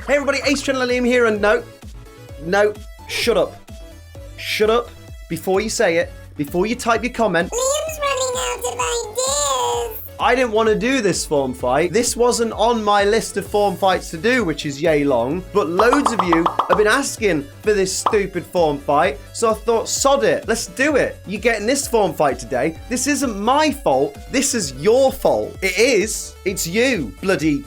Hey everybody, Ace Channel Liam here, and no, shut up. Shut up before you say it, before you type your comment. Liam's running out of ideas. I didn't want to do this form fight. This wasn't on my list of form fights to do, which is yay long, but loads of you have been asking for this stupid form fight, so I thought, sod it, let's do it. You're getting this form fight today. This isn't my fault, this is your fault. It is. It's you, bloody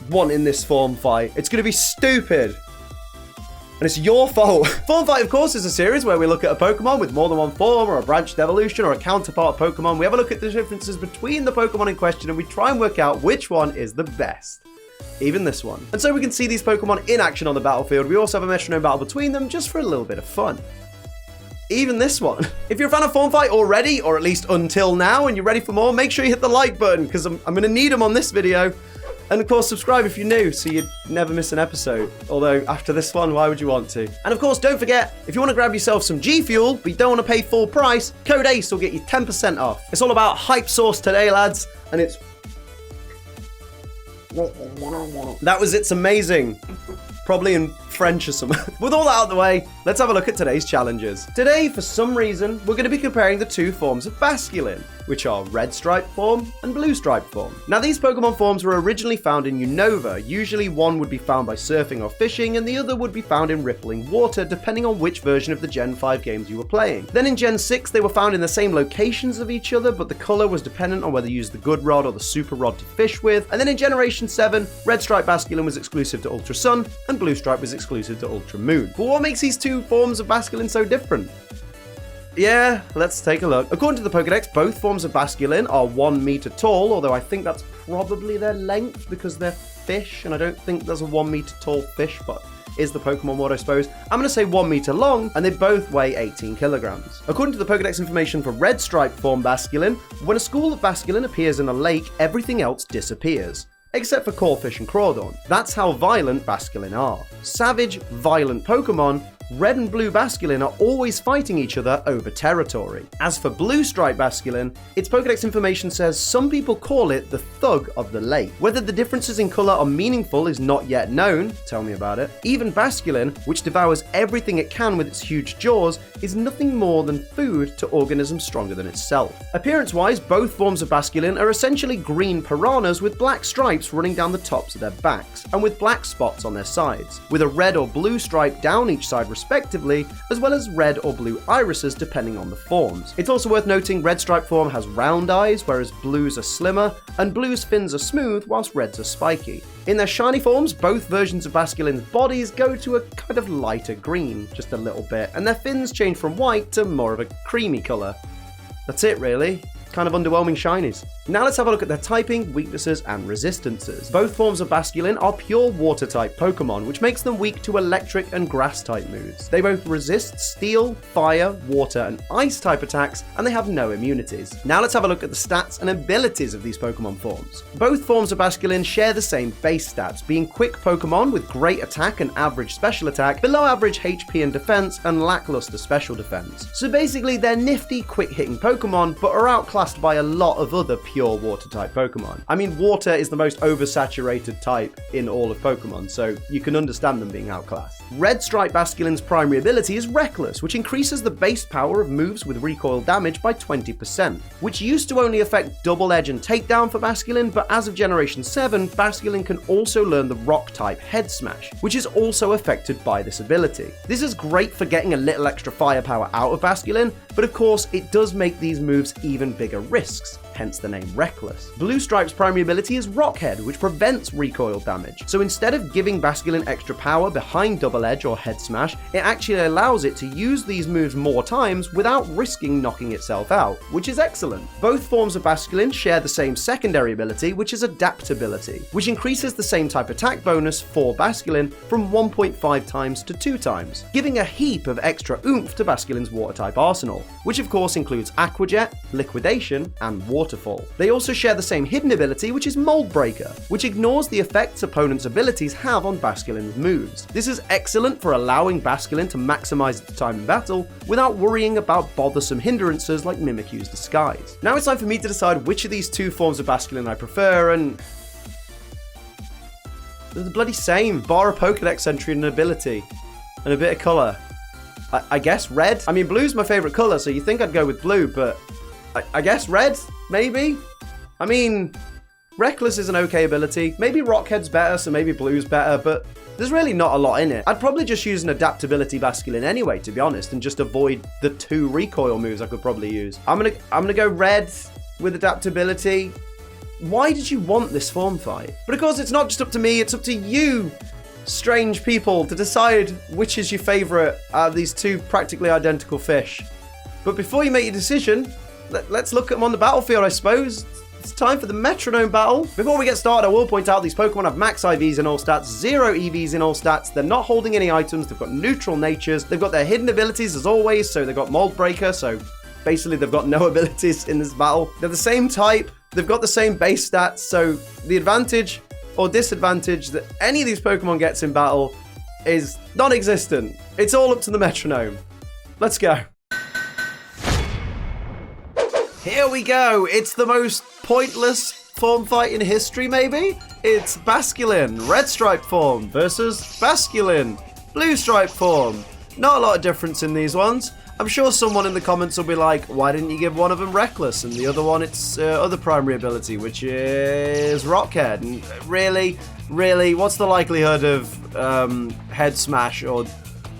wanting this form fight. It's going to be stupid. And it's your fault. Form Fight, of course, is a series where we look at a Pokemon with more than one form, or a branched evolution, or a counterpart Pokemon. We have a look at the differences between the Pokemon in question, and we try and work out which one is the best. Even this one. And so we can see these Pokemon in action on the battlefield. We also have a Metronome Battle between them, just for a little bit of fun. Even this one. If you're a fan of Form Fight already, or at least until now, and you're ready for more, make sure you hit the like button, because I'm going to need them on this video. And of course, subscribe if you're new, so you never miss an episode. Although, after this one, why would you want to? And of course, don't forget, if you want to grab yourself some G Fuel, but you don't want to pay full price, code ACE will get you 10% off. It's all about hype sauce today, lads, and it's... That was It's Amazing. Probably in French or something. With all that out of the way, let's have a look at today's challenges. Today, for some reason, we're going to be comparing the two forms of Basculin, which are red stripe form and blue stripe form. Now, these Pokemon forms were originally found in Unova. Usually one would be found by surfing or fishing, and the other would be found in rippling water, depending on which version of the Gen 5 games you were playing. Then in Gen 6, they were found in the same locations of each other, but the color was dependent on whether you used the good rod or the super rod to fish with. And then in Generation 7, red stripe Basculin was exclusive to Ultra Sun, and blue stripe was exclusive to Ultra Moon. But what makes these two forms of Basculin so different? Yeah, let's take a look. According to the Pokedex, both forms of Basculin are 1 meter tall, although I think that's probably their length because they're fish, and I don't think there's a 1 meter tall fish, but is the Pokemon word, I suppose. I'm going to say 1 meter long, and they both weigh 18 kilograms. According to the Pokedex information for red stripe form Basculin, when a school of Basculin appears in a lake, everything else disappears. Except for Corphish and Crawdon. That's how violent Basculin are. Savage, violent Pokemon, red and blue Basculin are always fighting each other over territory. As for blue stripe Basculin, its Pokedex information says some people call it the thug of the lake. Whether the differences in colour are meaningful is not yet known, tell me about it. Even Basculin, which devours everything it can with its huge jaws, is nothing more than food to organisms stronger than itself. Appearance-wise, both forms of Basculin are essentially green piranhas with black stripes running down the tops of their backs, and with black spots on their sides, with a red or blue stripe down each side respectively, as well as red or blue irises depending on the forms. It's also worth noting red stripe form has round eyes, whereas blues are slimmer, and blue's fins are smooth, whilst reds are spiky. In their shiny forms, both versions of Basculin's bodies go to a kind of lighter green, just a little bit, and their fins change from white to more of a creamy colour. That's it really. Kind of underwhelming shinies. Now let's have a look at their typing, weaknesses, and resistances. Both forms of Basculin are pure water-type Pokemon, which makes them weak to electric and grass-type moves. They both resist steel, fire, water, and ice-type attacks, and they have no immunities. Now let's have a look at the stats and abilities of these Pokemon forms. Both forms of Basculin share the same base stats, being quick Pokemon with great attack and average special attack, below average HP and defense, and lackluster special defense. So basically, they're nifty, quick-hitting Pokemon, but are outclassed by a lot of other pure water-type Pokemon. I mean, water is the most oversaturated type in all of Pokemon, so you can understand them being outclassed. Red Stripe Basculin's primary ability is Reckless, which increases the base power of moves with recoil damage by 20%, which used to only affect Double Edge and Takedown for Basculin, but as of Generation 7, Basculin can also learn the Rock-type Head Smash, which is also affected by this ability. This is great for getting a little extra firepower out of Basculin, but of course, it does make these moves even bigger risks, hence the name Reckless. Blue Stripe's primary ability is Rock Head, which prevents recoil damage. So instead of giving Basculin extra power behind Double Edge or Head Smash, it actually allows it to use these moves more times without risking knocking itself out, which is excellent. Both forms of Basculin share the same secondary ability, which is Adaptability, which increases the same type attack bonus for Basculin from 1.5 times to 2 times, giving a heap of extra oomph to Basculin's water-type arsenal, which of course includes Aqua Jet, Liquidation, and Waterfall. They also share the same hidden ability, which is Mold Breaker, which ignores the effects opponents' abilities have on Basculin's moves. This is excellent for allowing Basculin to maximize its time in battle without worrying about bothersome hindrances like Mimikyu's Disguise. Now it's time for me to decide which of these two forms of Basculin I prefer, and They're the bloody same. Bar a Pokedex entry and an ability. And a bit of color. I guess red. I mean, blue's my favorite color, so you think I'd go with blue, but I guess red, maybe? I mean, Reckless is an okay ability. Maybe Rockhead's better, so maybe blue's better, but there's really not a lot in it. I'd probably just use an adaptability Basculin anyway, to be honest, and just avoid the 2 recoil moves I could probably use. I'm gonna go red with adaptability. Why did you want this form fight? But of course, it's not just up to me, it's up to you, strange people, to decide which is your favorite out of these 2 practically identical fish. But before you make your decision, let's look at them on the battlefield, I suppose. It's time for the Metronome Battle. Before we get started, I will point out these Pokemon have max IVs in all stats, 0 EVs in all stats. They're not holding any items. They've got neutral natures. They've got their hidden abilities as always. So they've got Mold Breaker. So basically they've got no abilities in this battle. They're the same type. They've got the same base stats. So the advantage or disadvantage that any of these Pokemon gets in battle is non-existent. It's all up to the Metronome. Let's go. Here we go. It's the most pointless form fight in history, maybe? It's Basculin, red stripe form, versus Basculin, blue stripe form. Not a lot of difference in these ones. I'm sure someone in the comments will be like, why didn't you give one of them Reckless and the other one its other primary ability, which is Rockhead? And really, what's the likelihood of Head Smash or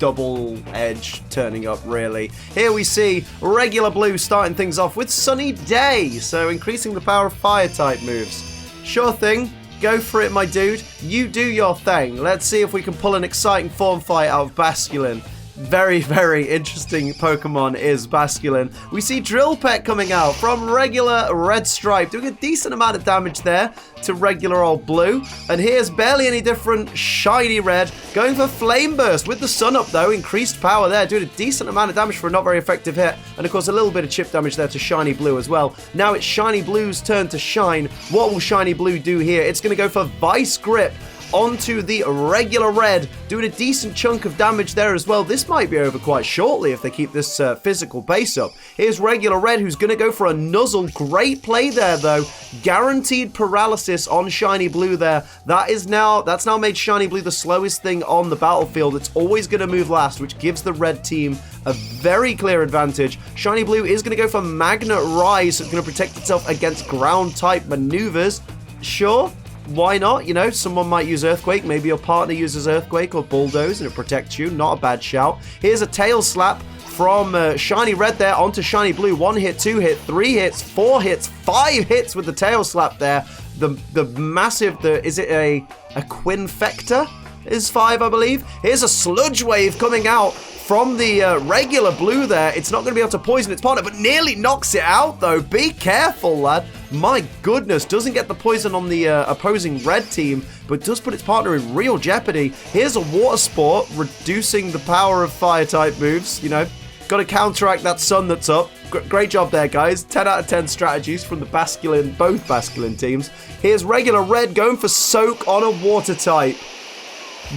Double Edge turning up, really? Here we see regular blue starting things off with Sunny Day, so increasing the power of fire type moves. Sure thing, go for it, my dude. You do your thing. Let's see if we can pull an exciting form fight out of Basculin. Very, very interesting Pokemon is Basculin. We see Drill Peck coming out from regular red stripe, doing a decent amount of damage there to regular old blue. And here's barely any different shiny red, going for Flame Burst with the sun up though, increased power there, doing a decent amount of damage for a not very effective hit. And of course a little bit of chip damage there to shiny blue as well. Now it's shiny blue's turn to shine. What will shiny blue do here? It's going to go for Vice Grip onto the regular red, doing a decent chunk of damage there as well. This might be over quite shortly if they keep this physical base up. Here's regular red, who's going to go for a nuzzle. Great play there though. Guaranteed paralysis on shiny blue there. That's now made shiny blue the slowest thing on the battlefield. It's always going to move last, which gives the red team a very clear advantage. Shiny blue is going to go for Magnet Rise, so it's going to protect itself against ground type maneuvers. Sure, why not? You know, someone might use Earthquake. Maybe your partner uses Earthquake or Bulldoze and it protects you. Not a bad shout. Here's a Tail Slap from Shiny Red there onto Shiny Blue. 1 hit, 2 hit, 3 hits, 4 hits, 5 hits with the Tail Slap there. The massive, is it a Quinfector? Is 5, I believe. Here's a Sludge Wave coming out from the regular blue there. It's not going to be able to poison its partner, but nearly knocks it out though. Be careful, lad. My goodness, doesn't get the poison on the opposing red team, but does put its partner in real jeopardy. Here's a Water Sport, reducing the power of fire type moves. You know, got to counteract that sun that's up. Great job there, guys. 10 out of 10 strategies from the Basculin, both Basculin teams. Here's regular red going for Soak on a water type.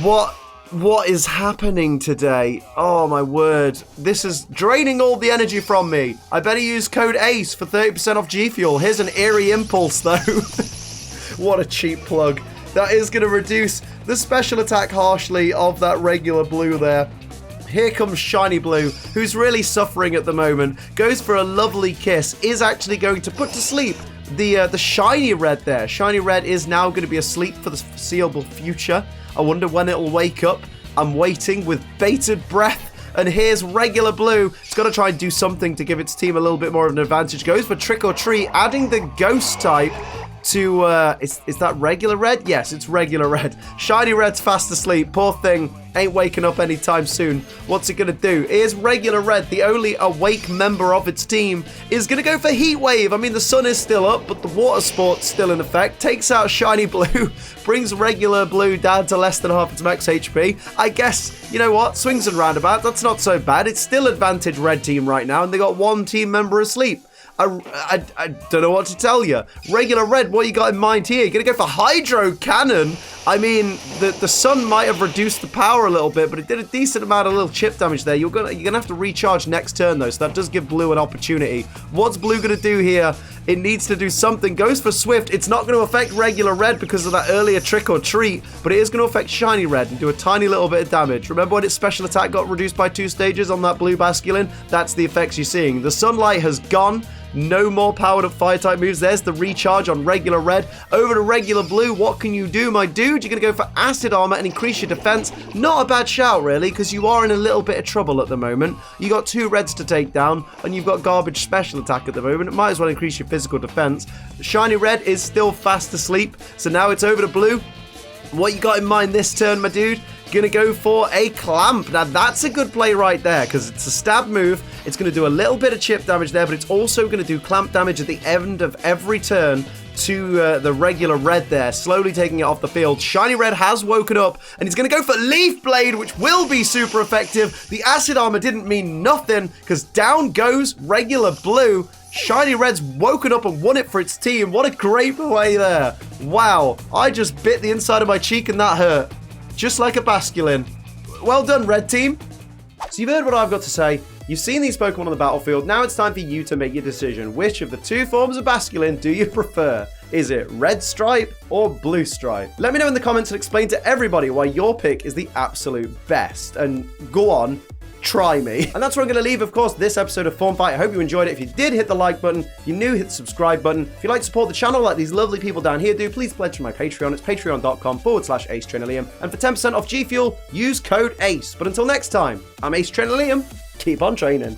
What is happening today? Oh my word. This is draining all the energy from me. I better use code ACE for 30% off G Fuel. Here's an Eerie Impulse though. What a cheap plug. That is going to reduce the special attack harshly of that regular blue there. Here comes Shiny Blue, who's really suffering at the moment. Goes for a lovely kiss. Is actually going to put to sleep the Shiny Red there. Shiny Red is now going to be asleep for the foreseeable future. I wonder when it'll wake up. I'm waiting with bated breath. And here's regular blue. It's got to try and do something to give its team a little bit more of an advantage. Goes for Trick or Treat, adding the ghost type to, is that regular red? Yes, it's regular red. Shiny Red's fast asleep. Poor thing. Ain't waking up anytime soon. What's it gonna do? Here's regular red, the only awake member of its team, is gonna go for Heat Wave. I mean, the sun is still up, but the water sport's still in effect. Takes out Shiny Blue, brings regular blue down to less than half its max HP. I guess, you know what? Swings and roundabouts, that's not so bad. It's still advantage red team right now, and they got one team member asleep. I don't know what to tell you. Regular red, what you got in mind here? You're going to go for Hydro Cannon I mean, the sun might have reduced the power a little bit, but it did a decent amount of little chip damage there. You're gonna have to recharge next turn, though, so that does give blue an opportunity. What's blue gonna do here? It needs to do something. Goes for Swift. It's not going to affect regular red because of that earlier trick or treat, but it is going to affect shiny red and do a tiny little bit of damage. Remember when its special attack got reduced by 2 stages on that blue Basculin? That's the effects you're seeing. The sunlight has gone. No more powered up fire-type moves. There's the recharge on regular red. Over to regular blue. What can you do, my dude? You're going to go for acid armor and increase your defense. Not a bad shout, really, because you are in a little bit of trouble at the moment. You got 2 reds to take down, and you've got garbage special attack at the moment. It might as well increase your physical defense. Shiny red is still fast asleep, so now it's over to blue. What you got in mind this turn, my dude? Gonna go for a clamp. Now that's a good play right there because it's a stab move. It's gonna do a little bit of chip damage there, but it's also gonna do clamp damage at the end of every turn to the regular red there, slowly taking it off the field. Shiny red has woken up and he's gonna go for Leaf Blade, which will be super effective. The acid armor didn't mean nothing because down goes regular blue. Shiny Red's woken up and won it for its team. What a great play there. Wow, I just bit the inside of my cheek and that hurt. Just like a Basculin. Well done, Red Team. So you've heard what I've got to say. You've seen these Pokemon on the battlefield. Now it's time for you to make your decision. Which of the 2 forms of Basculin do you prefer? Is it Red Stripe or Blue Stripe? Let me know in the comments and explain to everybody why your pick is the absolute best. And go on, try me. And that's where I'm going to leave, of course, this episode of Form Fight. I hope you enjoyed it. If you did, hit the like button. If you're new, hit the subscribe button. If you'd like to support the channel like these lovely people down here do, please pledge to my Patreon. It's patreon.com/AceTrinilium. And for 10% off G Fuel, use code ACE. But until next time, I'm Ace Trinilium. Keep on training.